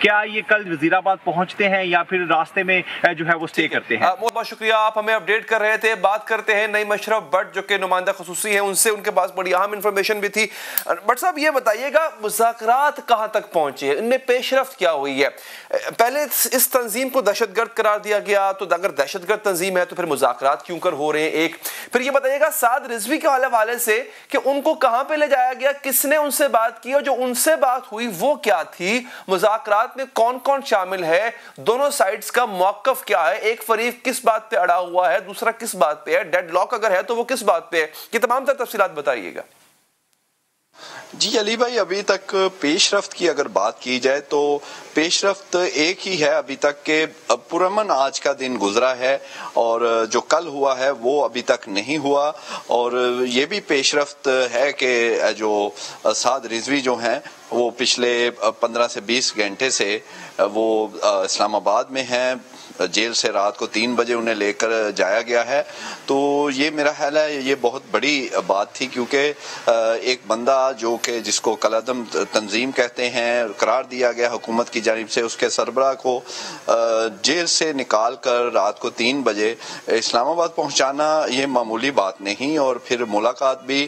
کیا یہ کل وزیر آباد پہنچتے ہیں یا پھر راستے میں جو ہے وہ سٹے کرتے ہیں؟ بہت بہت شکریہ، آپ ہمیں اپڈیٹ کر رہے تھے۔ بات کرتے ہیں نعیم اشرف بٹ جو کہ نمائندہ خصوصی ہیں، ان سے ان کے پاس بڑی اہم انفارمیشن بھی تھی۔ بٹ صاحب یہ بتائیے گا مذاکرات کہاں تک پہنچے ہیں، ان میں پیش رفت کیا ہوئی ہے؟ پہلے اس تنظیم کو دہشت گرد قرار دیا گیا، تو اگر دہشت گرد تنظیم ہے تو پھر مذاکرات کیوں کر ہو رہے ہیں؟ ایک پھر یہ بتائیے گا سعد رضوی کے حوالے سے کہ ان کو کہاں پہ لے جایا گیا، کس نے ان سے بات کی، اور جو ان سے بات ہوئی وہ کیا تھی، مذاکرات میں کون کون شامل ہے، دونوں سائڈز کا موقف کیا ہے، ایک فریق کس بات پہ اڑا ہوا ہے، دوسرا کس بات پہ ہے، ڈیڈ لاک اگر ہے تو وہ کس بات پہ ہے، یہ تمام تر تفصیلات بتائیے گا۔ جی علی بھائی، ابھی تک پیش رفت کی اگر بات کی جائے تو پیش رفت ایک ہی ہے ابھی تک کہ پرامن آج کا دن گزرا ہے، اور جو کل ہوا ہے وہ ابھی تک نہیں ہوا، اور یہ بھی پیش رفت ہے کہ جو سعد رضوی جو ہیں وہ پچھلے 15 سے 20 گھنٹے سے وہ اسلام آباد میں ہیں، جیل سے رات کو 3 بجے انہیں لے کر جایا گیا ہے۔ تو یہ میرا خیال ہے یہ بہت بڑی بات تھی، کیونکہ ایک بندہ جو کہ جس کو کالعدم تنظیم کہتے ہیں قرار دیا گیا حکومت کی جانب سے، اس کے سربراہ کو جیل سے نکال کر رات کو 3 بجے اسلام آباد پہنچانا یہ معمولی بات نہیں، اور پھر ملاقات بھی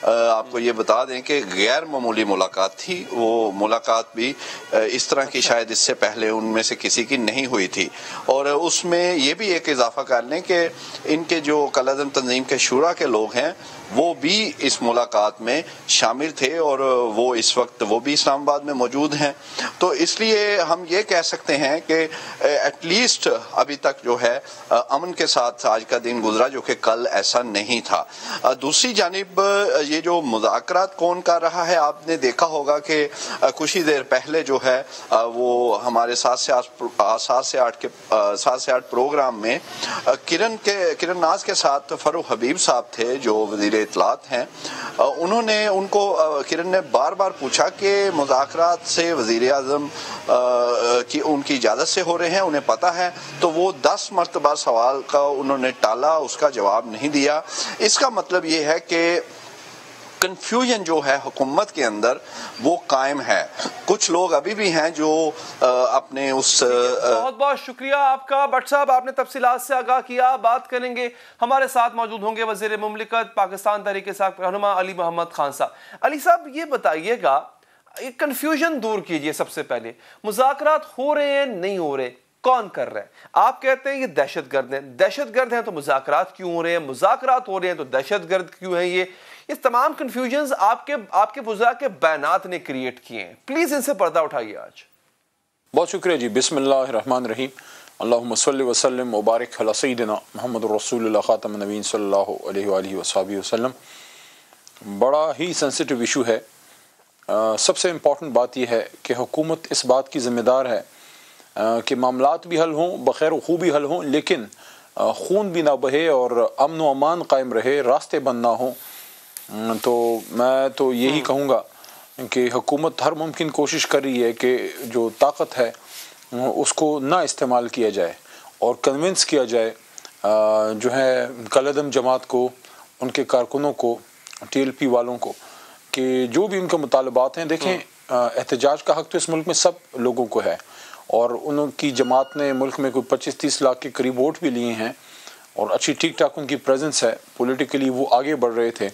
آپ کو یہ بتا دیں کہ غیر معمولی ملاقات تھی، وہ ملاقات بھی اس طرح کی شاید اس سے پہلے ان میں سے کسی کی نہیں ہوئی تھی۔ اور اس میں یہ بھی ایک اضافہ کر لیں کہ ان کے جو کالعدم تنظیم کے شورا کے لوگ ہیں وہ بھی اس ملاقات میں شامل تھے، اور وہ اس وقت وہ بھی اسلام آباد میں موجود ہیں۔ تو اس لیے ہم یہ کہہ سکتے ہیں کہ ایٹ لیسٹ ابھی تک جو ہے امن کے ساتھ آج کا دن گزرا، جو کہ کل ایسا نہیں تھا۔ دوسری جانب یہ جو مذاکرات کون کر رہا ہے، آپ نے دیکھا ہوگا کہ کچھ ہی دیر پہلے جو ہے وہ ہمارے 7 سے 8 پروگرام میں کرن ناز کے ساتھ فاروق حبیب صاحب تھے جو وزیر اطلاعات ہیں، انہوں نے کرن نے بار بار پوچھا کہ مذاکرات سے وزیر اعظم کی ان کی اجازت سے ہو رہے ہیں، انہیں پتا ہے، تو وہ 10 مرتبہ سوال کا انہوں نے ٹالا، اس کا جواب نہیں دیا۔ اس کا مطلب یہ ہے کہ کنفیوژن جو ہے حکومت کے اندر وہ قائم ہے، کچھ لوگ ابھی بھی ہیں جو اپنے اس بہت بہت شکریہ آپ کا بٹ صاحب، آپ نے تفصیلات سے آگاہ کیا۔ بات کریں گے، ہمارے ساتھ موجود ہوں گے وزیر مملکت پاکستان تحریک انصاف رہنما علی محمد خان صاحب۔ علی صاحب یہ بتائیے گا، یہ کنفیوژن دور کیجئے، سب سے پہلے مذاکرات ہو رہے ہیں نہیں ہو رہے، کون کر رہے ہیں؟ آپ کہتے ہیں یہ دہشت گرد ہیں، دہشت گرد ہیں تو مذاکرات کیوں ہو رہے ہیں، مذاکرات ہو رہے ہیں تو دہشت گرد کیوں ہیں؟ یہ تمام کنفیوژنز آپ کے وزراء کے بیانات نے کریٹ کیے ہیں، پلیز ان سے پردہ اٹھائیے آج۔ بہت شکریہ جی۔ بسم اللہ الرحمن الرحیم، اللہم صلی وسلم وبارک علی سیدنا محمد رسول اللہ خاتم النبیین صلی اللہ علیہ وآلہ وصحبہ وسلم۔ بڑا ہی سینسٹیو ایشو ہے۔ سب سے امپورٹنٹ بات یہ ہے کہ حکومت اس بات کی ذمہ دار ہے کہ معاملات بھی حل ہوں، بخیر و خوبی حل ہوں، لیکن خون بھی نہ بہے اور امن و امان قائم رہے، راستے بند نہ ہوں۔ تو میں تو یہی کہوں گا کہ حکومت ہر ممکن کوشش کر رہی ہے کہ جو طاقت ہے اس کو نہ استعمال کیا جائے اور کنونس کیا جائے جو ہے کالعدم جماعت کو، ان کے کارکنوں کو، ٹی ایل پی والوں کو، کہ جو بھی ان کے مطالبات ہیں، دیکھیں احتجاج کا حق تو اس ملک میں سب لوگوں کو ہے، اور ان کی جماعت نے ملک میں کوئی 25-30 لاکھ کے قریب ووٹ بھی لیے ہیں، اور اچھی ٹھیک ٹھاک ان کی پریزنس ہے، پولیٹیکلی وہ آگے بڑھ رہے تھے۔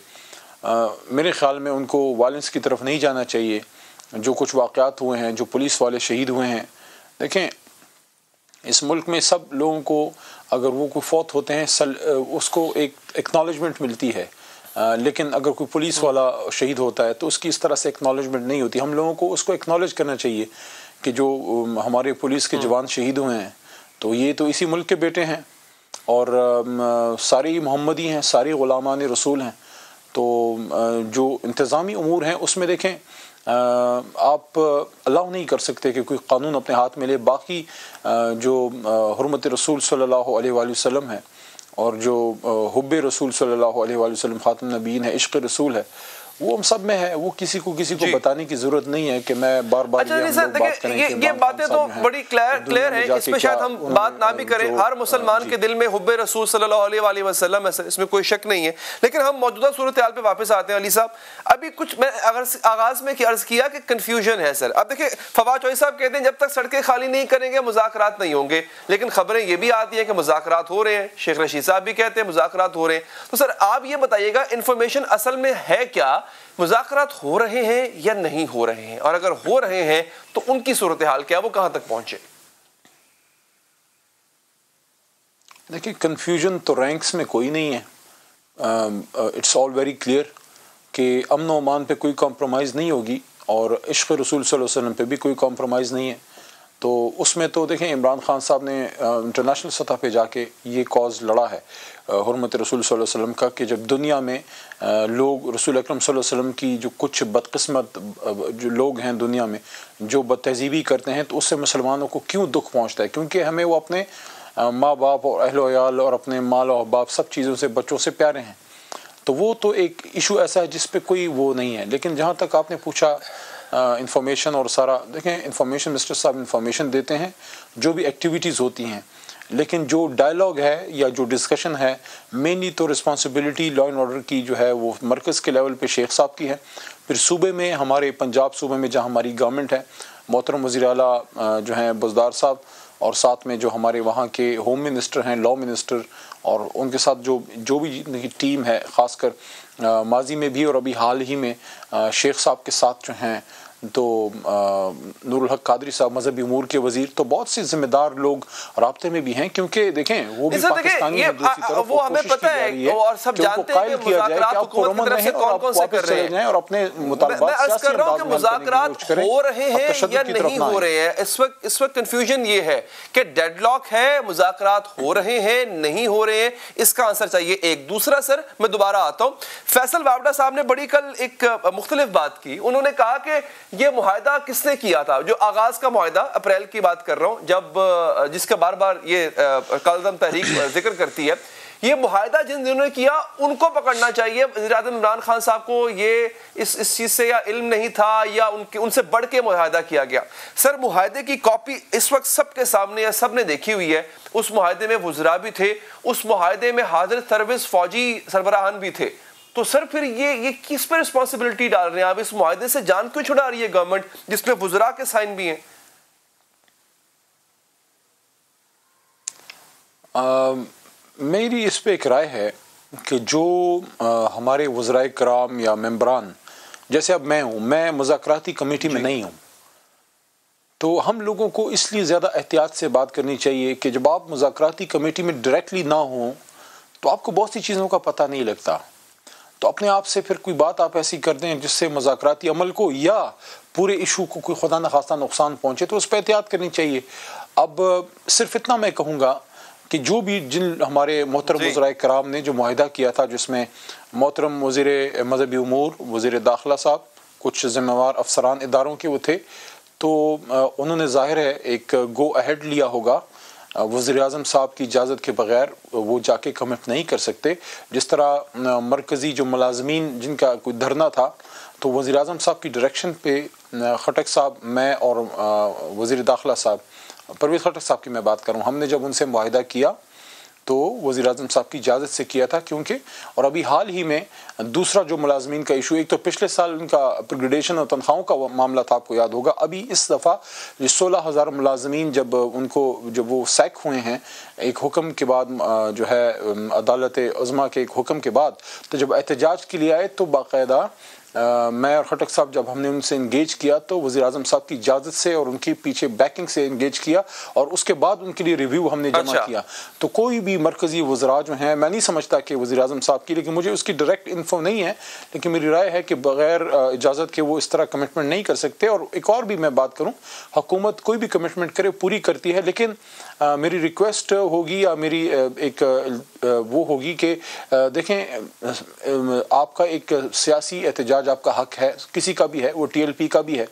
میرے خیال میں ان کو وائلنس کی طرف نہیں جانا چاہیے۔ جو کچھ واقعات ہوئے ہیں، جو پولیس والے شہید ہوئے ہیں، دیکھیں اس ملک میں سب لوگوں کو اگر وہ کوئی فوت ہوتے ہیں اس کو ایک ایکنالجمنٹ ملتی ہے، لیکن اگر کوئی پولیس والا شہید ہوتا ہے تو اس کی اس طرح سے ایکنالجمنٹ نہیں ہوتی۔ ہم لوگوں کو اس کو ایکنالج کرنا چاہیے کہ جو ہمارے پولیس کے جوان شہید ہوئے ہیں تو یہ تو اسی ملک کے بیٹے ہیں، اور ساری محمدی ہیں، ساری غلامان رسول ہیں۔ تو جو انتظامی امور ہیں اس میں دیکھیں آپ الاؤ نہیں کر سکتے کہ کوئی قانون اپنے ہاتھ میں لے، باقی جو حرمت رسول صلی اللہ علیہ وآلہ وسلم ہے اور جو حب رسول صلی اللہ علیہ وآلہ وسلم خاتم نبیین ہے، عشق رسول ہے، وہ ہم سب میں ہے, وہ کسی کو بتانے کی ضرورت نہیں ہے کہ میں بار بار یہ باتیں تو بڑی کلیئر ہیں, اس میں شاید ہم بات نہ بھی کریں. ہر مسلمان کے دل میں حب رسول صلی اللہ علیہ وآلہ وسلم ہے, اس میں کوئی شک نہیں ہے. لیکن ہم موجودہ صورتحال پہ واپس آتے ہیں. علی صاحب, ابھی کچھ میں آغاز میں عرض کیا کہ کنفیوژن ہے سر. اب دیکھیں فواد چوہدری صاحب کہتے ہیں جب تک سڑکیں خالی نہیں کریں گے مذاکرات نہیں ہوں گے, لیکن خبریں یہ بھی آتی ہیں کہ مذاکرات ہو رہے ہیں. شیخ رشید صاحب بھی کہتے ہیں مذاکرات ہو رہے ہیں. تو سر آپ یہ بتائیے گا انفارمیشن اصل میں ہے کیا, مذاکرات ہو رہے ہیں یا نہیں ہو رہے ہیں, اور اگر ہو رہے ہیں تو ان کی صورتحال کیا, وہ کہاں تک پہنچے؟ دیکھیں کنفیوژن تو رینکس میں کوئی نہیں ہے. اٹس آل ویری کلیئر کہ امن و امان پہ کوئی کمپرومائز نہیں ہوگی, اور عشق رسول صلی اللہ علیہ وسلم پہ بھی کوئی کمپرومائز نہیں ہے. تو اس میں تو دیکھیں عمران خان صاحب نے انٹرنیشنل سطح پہ جا کے یہ کاز لڑا ہے حرمت رسول صلی اللہ علیہ وسلم کا, کہ جب دنیا میں لوگ رسول اکرم صلی اللہ علیہ وسلم کی جو کچھ بدقسمت جو لوگ ہیں دنیا میں جو بد تہذیبی کرتے ہیں, تو اس سے مسلمانوں کو کیوں دکھ پہنچتا ہے, کیونکہ ہمیں وہ اپنے ماں باپ اور اہل و عیال اور اپنے مال و احباب سب چیزوں سے بچوں سے پیارے ہیں. تو وہ تو ایک ایشو ایسا ہے جس پہ کوئی وہ نہیں ہے. لیکن جہاں تک آپ نے پوچھا انفارمیشن اور سارا, دیکھیں انفارمیشن مسٹر صاحب انفارمیشن دیتے ہیں جو بھی ایکٹیویٹیز ہوتی ہیں, لیکن جو ڈائلاگ ہے یا جو ڈسکشن ہے مینلی تو رسپانسبلٹی لا اینڈ آرڈر کی جو ہے وہ مرکز کے لیول پہ شیخ صاحب کی ہے. پھر صوبے میں ہمارے پنجاب صوبے میں جہاں ہماری گورنمنٹ ہے, محترم وزیر اعلیٰ جو ہیں بزدار صاحب, اور ساتھ میں جو ہمارے وہاں کے ہوم منسٹر ہیں, لا منسٹر, اور ان کے ساتھ جو بھی ٹیم ہے, خاص کر ماضی میں بھی اور ابھی حال ہی میں شیخ صاحب کے ساتھ جو ہیں تو نور الحق قادری صاحب مذہبی امور کے وزیر, تو بہت سے ذمہ دار لوگ رابطے میں بھی ہیں, کیونکہ دیکھیں وہ بھی پاکستانی ہیں دوسری طرف, وہ ہمیں پتہ ہے اور سب جانتے ہیں کہ مذاکرات حکومت کی طرف سے کون کون سے کر رہے ہیں اور اپنے مطالبات سیاسی انداز میں مذاکرات ہو رہے ہیں یا نہیں ہو رہے ہیں. اس وقت کنفیوژن یہ ہے کہ ڈیڈ لاک ہے, مذاکرات ہو رہے ہیں نہیں ہو رہے ہیں, اس کا آنسر چاہیے. ایک دوسرا سر میں دوبارہ آتا ہوں, فیصل وابڈا صاحب نے بڑی کل ایک مختلف بات کی. انہوں نے کہا کہ یہ معاہدہ کس نے کیا تھا, جو آغاز کا معاہدہ اپریل کی بات کر رہا ہوں, جب جس کا بار بار یہ کالعدم تحریک ذکر کرتی ہے, یہ معاہدہ جن جنہوں نے کیا ان کو پکڑنا چاہیے. وزیر اعظم عمران خان صاحب کو یہ اس چیز سے یا علم نہیں تھا یا ان سے بڑھ کے معاہدہ کیا گیا. سر معاہدے کی کاپی اس وقت سب کے سامنے ہے, سب نے دیکھی ہوئی ہے. اس معاہدے میں وزراء بھی تھے, اس معاہدے میں حاضر سروس فوجی سربراہان بھی تھے. تو سر پھر یہ کس پہ رسپانسبلٹی ڈال رہے ہیں آپ, اس معاہدے سے جان کیوں چھڑا رہی ہے گورنمنٹ جس میں وزراء کے سائن بھی ہیں؟ میری اس پہ ایک رائے ہے کہ جو ہمارے وزراء کرام یا ممبران, جیسے اب میں ہوں, میں مذاکراتی کمیٹی میں نہیں ہوں, تو ہم لوگوں کو اس لیے زیادہ احتیاط سے بات کرنی چاہیے کہ جب آپ مذاکراتی کمیٹی میں ڈائریکٹلی نہ ہوں تو آپ کو بہت سی چیزوں کا پتہ نہیں لگتا. تو اپنے آپ سے پھر کوئی بات آپ ایسی کر دیں جس سے مذاکراتی عمل کو یا پورے ایشو کو کوئی خدا نخواستہ نقصان پہنچے, تو اس پہ احتیاط کرنی چاہیے. اب صرف اتنا میں کہوں گا کہ جو بھی جن ہمارے محترم وزراء کرام نے جو معاہدہ کیا تھا, جس میں محترم وزیر مذہبی امور, وزیر داخلہ صاحب, کچھ ذمہ وار افسران اداروں کے وہ تھے, تو انہوں نے ظاہر ہے ایک گو اہیڈ لیا ہوگا. وزیر اعظم صاحب کی اجازت کے بغیر وہ جا کے کمٹ نہیں کر سکتے. جس طرح مرکزی جو ملازمین جن کا کوئی دھرنا تھا, تو وزیر اعظم صاحب کی ڈائریکشن پہ خٹک صاحب, میں اور وزیر داخلہ صاحب پرویز خٹک صاحب کی میں بات کروں, ہم نے جب ان سے معاہدہ کیا تو وزیر اعظم صاحب کی اجازت سے کیا تھا, کیونکہ اور ابھی حال ہی میں دوسرا جو ملازمین کا ایشو, ایک تو پچھلے سال ان کا گریڈیشن اور تنخواہوں کا معاملہ تھا, آپ کو یاد ہوگا. ابھی اس دفعہ یہ 16,000 ملازمین جب وہ سیک ہوئے ہیں ایک حکم کے بعد, جو ہے عدالت عظمیٰ کے ایک حکم کے بعد, تو جب احتجاج کے لیے آئے تو باقاعدہ میں اور خٹک صاحب جب ہم نے ان سے انگیج کیا تو وزیر اعظم صاحب کی اجازت سے اور ان کی پیچھے بیکنگ سے انگیج کیا, اور اس کے بعد ان کے لیے ریویو ہم نے جمع کیا. تو کوئی بھی مرکزی وزراء جو ہیں, میں نہیں سمجھتا کہ وزیر اعظم صاحب کی, لیکن مجھے اس کی ڈائریکٹ انفو نہیں ہے, لیکن میری رائے ہے کہ بغیر اجازت کے وہ اس طرح کمٹمنٹ نہیں کر سکتے. اور ایک اور بھی میں بات کروں, حکومت کوئی بھی کمٹمنٹ کرے پوری کرتی ہے, لیکن میری ریکویسٹ ہوگی یا میری ایک وہ ہوگی کہ دیکھیں آپ کا ایک سیاسی احتجاج احتجاج آپ کا حق ہے، کسی کا بھی ہے، وہ ٹی ایل پی کا بھی ہے،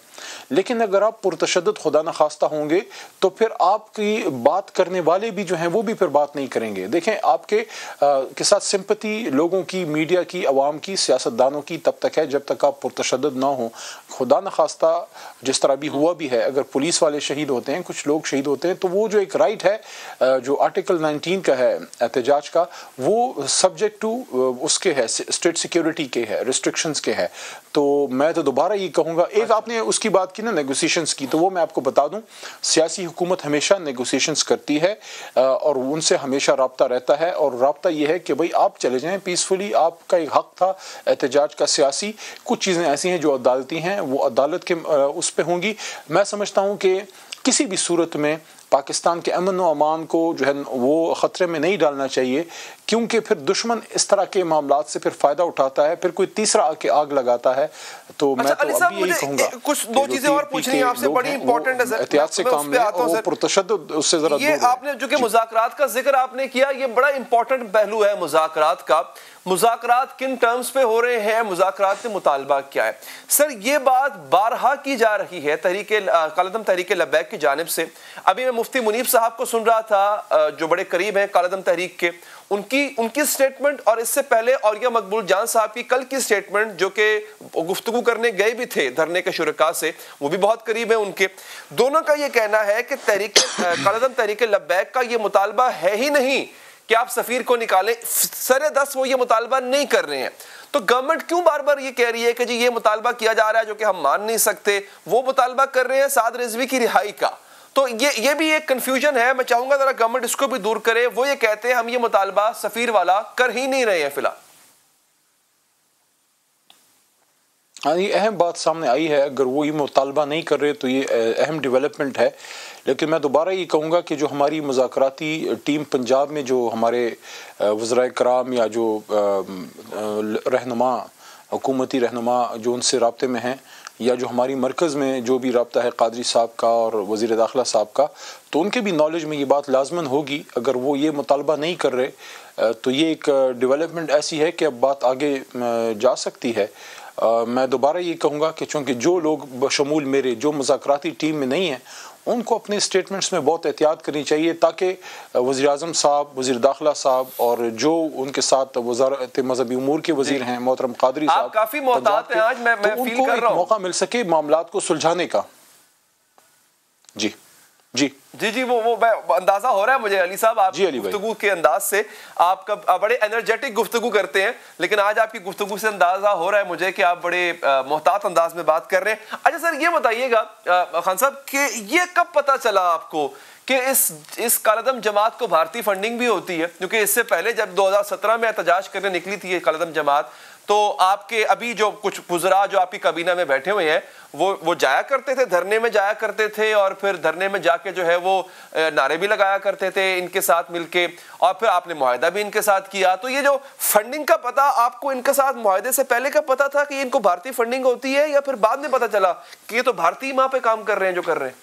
لیکن اگر آپ پرتشدد خدا نخواستہ ہوں گے تو پھر آپ کی بات کرنے والے بھی جو ہیں وہ بھی پھر بات نہیں کریں گے۔ دیکھیں آپ کے ساتھ سمپتی لوگوں کی، میڈیا کی، عوام کی، سیاستدانوں کی تب تک ہے جب تک آپ پرتشدد نہ ہوں۔ خدا نخواستہ جس طرح بھی ہوا بھی ہے، اگر پولیس والے شہید ہوتے ہیں، کچھ لوگ شہید ہوتے ہیں، تو وہ جو ایک رائٹ ہے جو آرٹیکل 19 کا ہے احتجاج کا، وہ سبجیکٹ ٹو اس کے ہے، اسٹیٹ سیکیورٹی کے ہے، ریسٹرکشنز کے ہے۔ تو میں تو دوبارہ یہ کہوں گا، ایک آپ نے اس کی بات کی نا نیگوسیشنز کی، تو وہ میں آپ کو بتا دوں، سیاسی حکومت ہمیشہ نیگوسیشنز کرتی ہے اور ان سے ہمیشہ رابطہ رہتا ہے، اور رابطہ یہ ہے کہ بھئی آپ چلے جائیں پیسفلی، آپ کا ایک حق تھا احتجاج کا سیاسی، کچھ چیزیں ایسی ہیں جو عدالتی ہیں، وہ عدالت کے اس پہ ہوں گی۔ میں سمجھتا ہوں کہ کسی بھی صورت میں پاکستان کے امن و امان کو جو ہے وہ خطرے میں نہیں ڈالنا چاہیے، کیونکہ پھر دشمن اس طرح کے معاملات سے پھر فائدہ اٹھاتا ہے، پھر کوئی تیسرا آ کے آگ لگاتا ہے۔ تو میں تو ابھی یہی کہوں گا کچھ دو چیزیں اور پوچھنی ہیں آپ سے، بڑی امپورٹنٹ ہے سر، احتیاط سے کام لیں اور وہ پرتشدد اس سے ذرا دور رہیں۔ یہ آپ نے جو کہ مذاکرات کا ذکر آپ نے کیا، یہ بڑا امپورٹنٹ پہلو ہے مذاکرات کا۔ مذاکرات کن ٹرمز پہ ہو رہے ہیں، مذاکرات سے مطالبہ کیا ہے؟ سر یہ بات بارہا کی جا رہی ہے کالعدم تحریک لبیک کی جانب سے۔ ابھی میں مفتی منیب صاحب کو سن رہا تھا جو بڑے قریب ہیں کالعدم تحریک کے، ان کی سٹیٹمنٹ، اور اس سے پہلے اولیاء مقبول جان صاحب کی کل کی سٹیٹمنٹ جو کہ گفتگو کرنے گئے بھی تھے دھرنے کے شرکاء سے، وہ بھی بہت قریب ہیں ان کے۔ دونوں کا یہ کہنا ہے کہ کالعدم تحریک لبیک کا یہ مطالبہ ہے ہی نہیں کہ آپ سفیر کو نکالیں، سر دست وہ یہ مطالبہ نہیں کر رہے ہیں۔ تو گورنمنٹ کیوں بار بار یہ کہہ رہی ہے کہ جی یہ مطالبہ کیا جا رہا ہے جو کہ ہم مان نہیں سکتے؟ وہ مطالبہ کر رہے ہیں سعد رضوی کی رہائی کا۔ تو یہ بھی ایک کنفیوژن ہے، میں چاہوں گا ذرا گورنمنٹ اس کو بھی دور کرے۔ وہ یہ کہتے ہیں ہم یہ مطالبہ سفیر والا کر ہی نہیں رہے ہیں فی الحال۔ ہاں یہ اہم بات سامنے آئی ہے، اگر وہ یہ مطالبہ نہیں کر رہے تو یہ اہم ڈیولپمنٹ ہے۔ لیکن میں دوبارہ یہ کہوں گا کہ جو ہماری مذاکراتی ٹیم پنجاب میں جو ہمارے وزرائے کرام یا جو رہنما، حکومتی رہنما جو ان سے رابطے میں ہیں، یا جو ہماری مرکز میں جو بھی رابطہ ہے قادری صاحب کا اور وزیر داخلہ صاحب کا، تو ان کے بھی نالج میں یہ بات لازماً ہوگی۔ اگر وہ یہ مطالبہ نہیں کر رہے تو یہ ایک ڈیولپمنٹ ایسی ہے کہ اب بات آگے جا سکتی ہے۔ میں دوبارہ یہ کہوں گا کہ چونکہ جو لوگ بشمول میرے جو مذاکراتی ٹیم میں نہیں ہیں، ان کو اپنے سٹیٹمنٹس میں بہت احتیاط کرنی چاہیے، تاکہ وزیر اعظم صاحب، وزیر داخلہ صاحب اور جو ان کے ساتھ وزارت مذہبی امور کے وزیر ہیں محترم قادری صاحب، آپ کافی محتاط ہیں آج، میں تو ان کو ایک موقع مل سکے معاملات کو سلجھانے کا۔ جی جی جی جی وہ اندازہ ہو رہا ہے مجھے علی صاحب، آپ گفتگو کے انداز سے، آپ کا بڑے انرجیٹک گفتگو کرتے ہیں، لیکن آج آپ کی گفتگو سے اندازہ ہو رہا ہے مجھے کہ آپ بڑے محتاط انداز میں بات کر رہے ہیں۔ اچھا سر یہ بتائیے گا خان صاحب کہ یہ کب پتہ چلا آپ کو کہ اس کالعدم جماعت کو بھارتی فنڈنگ بھی ہوتی ہے؟ کیونکہ اس سے پہلے جب 2017 میں احتجاج کرنے نکلی تھی یہ کالعدم جماعت، تو آپ کے ابھی جو کچھ وزراء جو آپ کی کابینہ میں بیٹھے ہوئے ہیں وہ جایا کرتے تھے، دھرنے میں جایا کرتے تھے، اور پھر دھرنے میں جا کے جو ہے وہ نعرے بھی لگایا کرتے تھے ان کے ساتھ مل کے، اور پھر آپ نے معاہدہ بھی ان کے ساتھ کیا۔ تو یہ جو فنڈنگ کا پتہ آپ کو ان کے ساتھ معاہدے سے پہلے کا پتہ تھا کہ ان کو بھارتی فنڈنگ ہوتی ہے، یا پھر بعد میں پتہ چلا کہ یہ تو بھارتی ماں پہ کام کر رہے ہیں جو کر رہے ہیں؟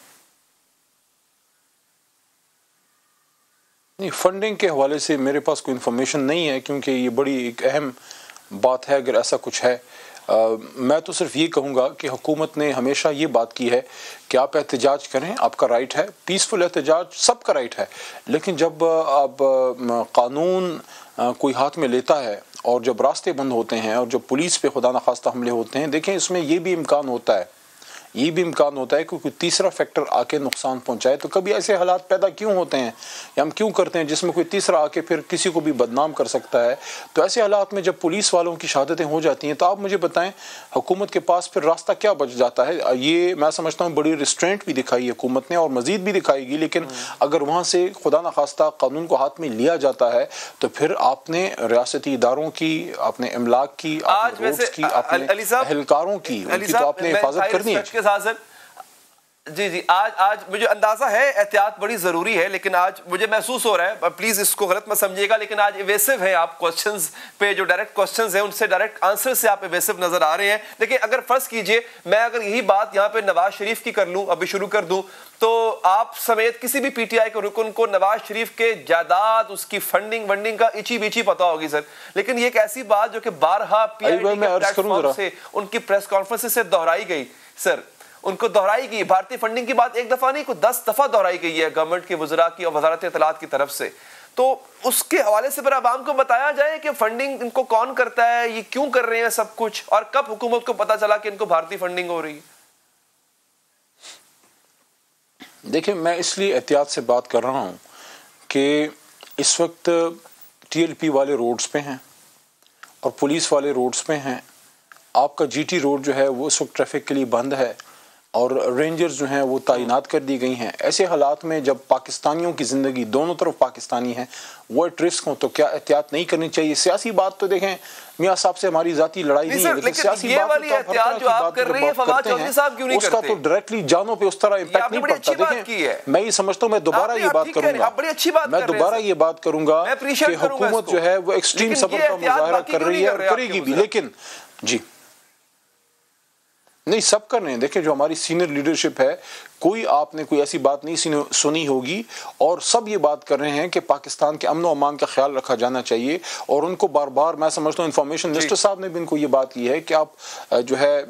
نہیں، فنڈنگ کے حوالے سے میرے پاس کوئی انفارمیشن نہیں ہے، کیونکہ یہ بڑی ایک اہم بات ہے اگر ایسا کچھ ہے۔ میں تو صرف یہ کہوں گا کہ حکومت نے ہمیشہ یہ بات کی ہے کہ آپ احتجاج کریں، آپ کا رائٹ ہے، پیسفل احتجاج سب کا رائٹ ہے، لیکن جب اب قانون کوئی ہاتھ میں لیتا ہے اور جب راستے بند ہوتے ہیں اور جب پولیس پہ خدا نخواستہ حملے ہوتے ہیں، دیکھیں اس میں یہ بھی امکان ہوتا ہے کہ کوئی تیسرا فیکٹر آ کے نقصان پہنچائے۔ تو کبھی ایسے حالات پیدا کیوں ہوتے ہیں یا ہم کیوں کرتے ہیں جس میں کوئی تیسرا آ کے پھر کسی کو بھی بدنام کر سکتا ہے؟ تو ایسے حالات میں جب پولیس والوں کی شہادتیں ہو جاتی ہیں تو آپ مجھے بتائیں حکومت کے پاس پھر راستہ کیا بچ جاتا ہے؟ یہ میں سمجھتا ہوں بڑی ریسٹرینٹ بھی دکھائی حکومت نے اور مزید بھی دکھائے گی، لیکن اگر وہاں سے خدا نخواستہ قانون کو ہاتھ میں لیا جاتا ہے تو پھر آپ نے ریاستی اداروں کی، اپنے املاک کی، اپنے روڈز کی، اپنے اہلکاروں کی، ان کی تو آپ نے حفاظت کرنی ہے۔ جی آج مجھے اندازہ ہے احتیاط بڑی ضروری ہے، لیکن آج مجھے محسوس ہو رہا ہے، پلیز اس کو غلط مت سمجھیے گا، لیکن آج ایویسو ہیں آپ کوسچنز پہ، جو ڈائریکٹ کوسچنز ہیں ان سے ڈائریکٹ آنسر سے آپ ایویسو نظر آ رہے ہیں. لیکن اگر فرض کیجئے میں اگر یہی بات یہاں پہ نواز شریف کی کر لوں، ابھی شروع کر دوں، تو آپ سمیت کسی بھی پی ٹی آئی کے رکن کو نواز شریف کے جائیداد، اس کی فنڈنگ کا ایچی بیچی پتا ہوگی سر. لیکن یہ ایک ایسی بات جو کہ بارہا پی آئی ڈی کے پلیٹ فارم سے، ان کی پریس کانفرنس سے دہرائی گئی سر، ان کو دہرائی گئی. بھارتی فنڈنگ کی بات ایک دفعہ نہیں، کوئی 10 دفعہ دہرائی گئی ہے گورنمنٹ کے وزراء کی اور وزارت اطلاعات کی طرف سے. تو اس کے حوالے سے پھر عوام کو بتایا جائے کہ فنڈنگ ان کو کون کرتا ہے، یہ کیوں کر رہے ہیں سب کچھ، اور کب حکومت کو پتا چلا کہ ان کو بھارتی فنڈنگ ہو رہی ہے. دیکھیں میں اس لیے احتیاط سے بات کر رہا ہوں کہ اس وقت ٹی ایل پی والے روڈز پہ ہیں اور پولیس والے روڈز پہ ہیں. آپ کا جی ٹی روڈ جو ہے وہ اس وقت ٹریفک کے لیے بند ہے اور رینجرز جو ہیں وہ تعینات کر دی گئی ہیں. ایسے حالات میں جب پاکستانیوں کی زندگی دونوں طرف پاکستانی ہیں وہ ایٹ رسک ہوں تو کیا احتیاط نہیں کرنی چاہیے؟ سیاسی بات تو دیکھیں میاں صاحب سے ہماری ذاتی لڑائی نہیں ہے، لیکن سیاسی بات جو آپ کر رہے ہیں فواد چودھری صاحب کیوں نہیں کرتے؟ اس کا تو ڈائریکٹلی جانوں پہ اس طرح امپیکٹ نہیں پڑتا. دیکھیں میں یہ سمجھتا ہوں، میں دوبارہ یہ بات کروں گا کہ حکومت جو ہے وہ ایکسٹریم صبر کا مظاہرہ کر رہی ہے اور کرے گی بھی، لیکن جی نہیں سب کر رہے ہیں. دیکھیں جو ہماری سینئر لیڈرشپ ہے، کوئی آپ نے کوئی ایسی بات نہیں سنی ہوگی، اور سب یہ بات کر رہے ہیں کہ پاکستان کے امن و امان کا خیال رکھا جانا چاہیے. اور ان کو بار بار میں سمجھتا ہوں انفارمیشن منسٹر صاحب نے بھی ان کو یہ بات کی ہے کہ آپ جو ہے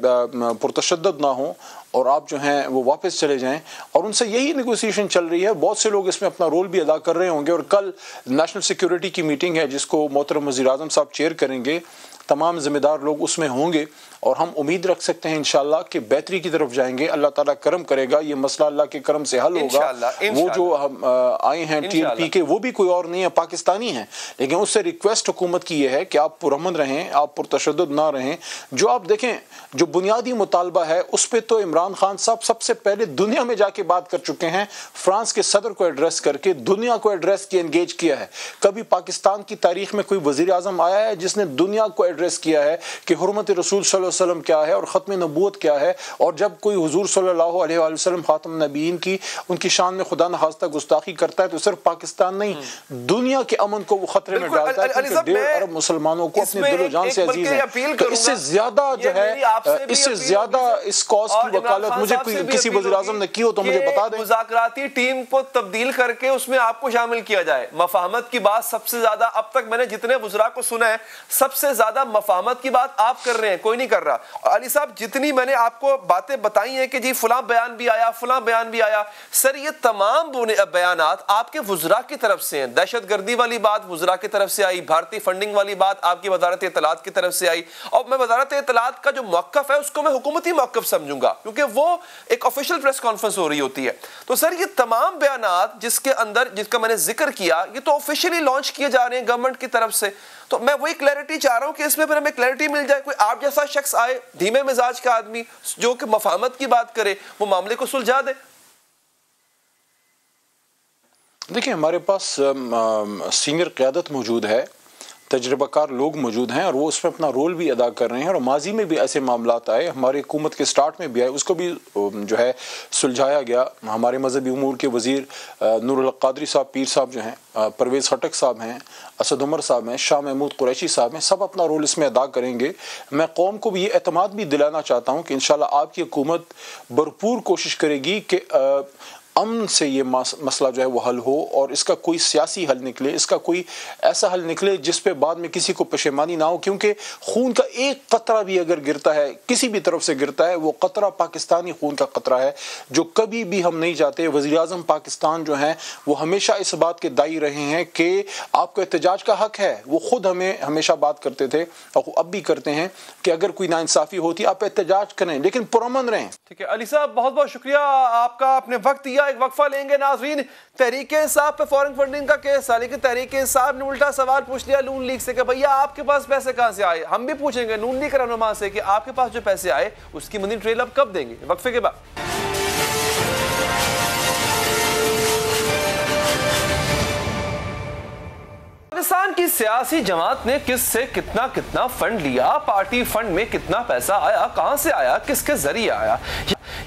پرتشدد نہ ہوں اور آپ جو ہیں وہ واپس چلے جائیں، اور ان سے یہی نیگوسیشن چل رہی ہے. بہت سے لوگ اس میں اپنا رول بھی ادا کر رہے ہوں گے، اور کل نیشنل سیکیورٹی کی میٹنگ ہے جس کو محترم وزیر اعظم صاحب چیئر کریں گے. تمام ذمہ دار لوگ اس میں ہوں گے اور ہم امید رکھ سکتے ہیں انشاءاللہ کہ بہتری کی طرف جائیں گے. اللہ تعالیٰ کرم کرے گا، یہ مسئلہ اللہ کے کرم سے حل ہوگا. وہ جو ہم آئے ہیں ٹی ایل پی کے وہ بھی کوئی اور نہیں ہے، پاکستانی ہیں، لیکن اس سے ریکویسٹ حکومت کی یہ ہے کہ آپ پرامن رہیں، آپ پرتشدد نہ رہیں. جو آپ دیکھیں جو بنیادی مطالبہ ہے اس پہ تو عمران خان صاحب سب سے پہلے دنیا میں جا کے بات کر چکے ہیں، فرانس کے صدر کو ایڈریس کر کے دنیا کو ایڈریس کیا، انگیج کیا ہے. کبھی پاکستان کی تاریخ میں کوئی وزیر اعظم آیا ہے جس نے دنیا کو ایڈریس کیا ہے کہ حرمت رسول صلی اللہ علیہ وسلم کیا ہے اور ختم نبوت کیا ہے؟ اور جب کوئی حضور صلی اللہ علیہ وآلہ وسلم خاتم نبیین کی ان کی شان میں خدا نخواستہ گستاخی کرتا ہے تو صرف پاکستان نہیں دنیا کے امن کو وہ خطرے میں ڈالتا ہے، کیونکہ 1.5 ارب مسلمانوں کو اپنے دل و جان سے عزیز ہیں. تو اس سے زیادہ جو ہے اس سے زیادہ اس کاز کی وکالت مجھے کسی وزیر اعظم نے کی ہو تو مجھے بتا دیں. مذاکراتی ٹیم کو تبدیل کر کے اس میں آپ کو شامل کیا جائے. مفاہمت کی بات سب سے زیادہ اب تک میں نے جتنے وزراء کو سنا ہے سب سے زیادہ مفاہمت کی بات آپ کر رہے ہیں، کوئی نہیں کر رہا. علی صاحب جتنی میں نے آپ کو باتیں بتائی ہیں کہ جی فلاں بیان بھی آیا فلاں بیان بھی آیا، سر یہ تمام بیانات آپ کے وزراء کی طرف سے ہیں. دہشت گردی والی بات وزراء کی طرف سے آئی، بھارتی فنڈنگ والی بات آپ کی وزارت اطلاعات کی طرف سے آئی، اور میں وزارت اطلاعات کا جو موقف ہے اس کو میں حکومتی موقف سمجھوں گا کیونکہ وہ ایک آفیشیل پریس کانفرنس ہو رہی ہوتی ہے. تو سر یہ تمام بیانات جس کے اندر جس کا میں نے ذکر کیا یہ تو آفیشیلی لانچ کیے جا رہے ہیں گورنمنٹ کی طرف سے. تو میں وہی کلیئرٹی چاہ رہا ہوں کہ اس میں پھر ہمیں کلیئرٹی مل جائے، کوئی آپ جیسا شخص آئے دھیمے مزاج کا آدمی جو کہ مفاہمت کی بات کرے، وہ معاملے کو سلجھا دے. دیکھیں ہمارے پاس سینئر قیادت موجود ہے، تجربہ کار لوگ موجود ہیں اور وہ اس میں اپنا رول بھی ادا کر رہے ہیں. اور ماضی میں بھی ایسے معاملات آئے، ہماری حکومت کے سٹارٹ میں بھی آئے، اس کو بھی جو ہے سلجھایا گیا. ہمارے مذہبی امور کے وزیر نور الحق قادری صاحب پیر صاحب جو ہیں، پرویز خٹک صاحب ہیں، اسد عمر صاحب ہیں، شاہ محمود قریشی صاحب ہیں، سب اپنا رول اس میں ادا کریں گے. میں قوم کو بھی یہ اعتماد بھی دلانا چاہتا ہوں کہ انشاءاللہ آپ کی حکومت بھرپور کوشش کرے گی کہ امن سے یہ مسئلہ جو ہے وہ حل ہو اور اس کا کوئی سیاسی حل نکلے، اس کا کوئی ایسا حل نکلے جس پہ بعد میں کسی کو پشیمانی نہ ہو. کیونکہ خون کا ایک قطرہ بھی اگر گرتا ہے کسی بھی طرف سے گرتا ہے وہ قطرہ پاکستانی خون کا قطرہ ہے جو کبھی بھی ہم نہیں چاہتے. وزیر اعظم پاکستان جو ہیں وہ ہمیشہ اس بات کے دائی رہے ہیں کہ آپ کو احتجاج کا حق ہے. وہ خود ہمیں ہمیشہ بات کرتے تھے اور اب بھی کرتے ہیں کہ اگر کوئی ناانصافی ہوتی آپ احتجاج کریں لیکن پرامن رہیں. ٹھیک ہے علی صاحب، بہت بہت شکریہ آپ کا، اپنے وقت دیا. ایک وقفہ لیں گے ناظرین. تحریک انصاف پہ فورن فنڈنگ کا کیس ہے، لیکن تحریک انصاف نے الٹا سوال پوچھ لیا نون لیگ سے کہ بھیا آپ کے پاس پیسے کہاں سے آئے. ہم بھی پوچھیں گے نون لیگ کے رہنما سے کہ آپ کے پاس جو پیسے آئے اس کی منی ٹریل اب کب دیں گے. وقفے کے بعد پاکستان کی سیاسی جماعت نے کس سے کتنا فنڈ لیا، پارٹی فنڈ میں کتنا پیسہ آیا، کہاں سے آیا، کس کے ذریعے آیا،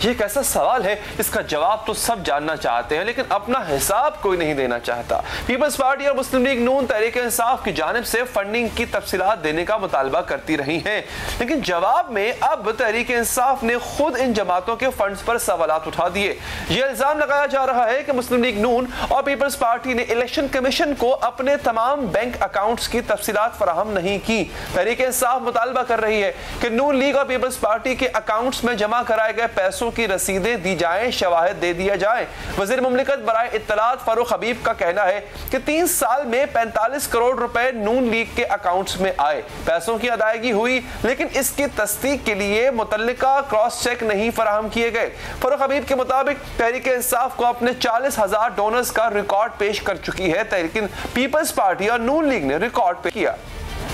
یہ ایک ایسا سوال ہے اس کا جواب تو سب جاننا چاہتے ہیں لیکن اپنا حساب کوئی نہیں دینا چاہتا۔ پیپلز پارٹی اور مسلم لیگ نون تحریک انصاف کی جانب سے فنڈنگ کی تفصیلات دینے کا مطالبہ کرتی رہی ہیں، لیکن جواب میں اب تحریک انصاف نے خود ان جماعتوں کے فنڈز پر سوالات اٹھا دیے۔ یہ الزام لگایا جا رہا ہے کہ مسلم لیگ نون اور پیپلز پارٹی نے الیکشن کمیشن کو اپنے تمام بینک اکاؤنٹس کی تفصیلات فراہم نہیں کی۔ تحریک انصاف مطالبہ کر رہی ہے کہ نون لیگ اور پیپلز پارٹی کے اکاؤنٹس میں جمع کرائے گئے پیسوں کی رسیدیں دی جائیں، شواہد دے دیا جائیں۔ وزیر مملکت برائے اطلاعات فاروق حبیب کا کہنا ہے کہ 3 سال میں 45 کروڑ روپے نون لیگ کے اکاؤنٹس میں آئے، پیسوں کی ادائیگی ہوئی لیکن اس کی تصدیق کے لیے متعلقہ کراس چیک نہیں فراہم کیے گئے۔ فاروق حبیب کے مطابق تحریک انصاف کو اپنے 40,000 ڈونرز کا ریکارڈ پیش کر چکی ہے، لیکن پیپلز پارٹی اور نون لیگ نے ریکارڈ پہ کیا۔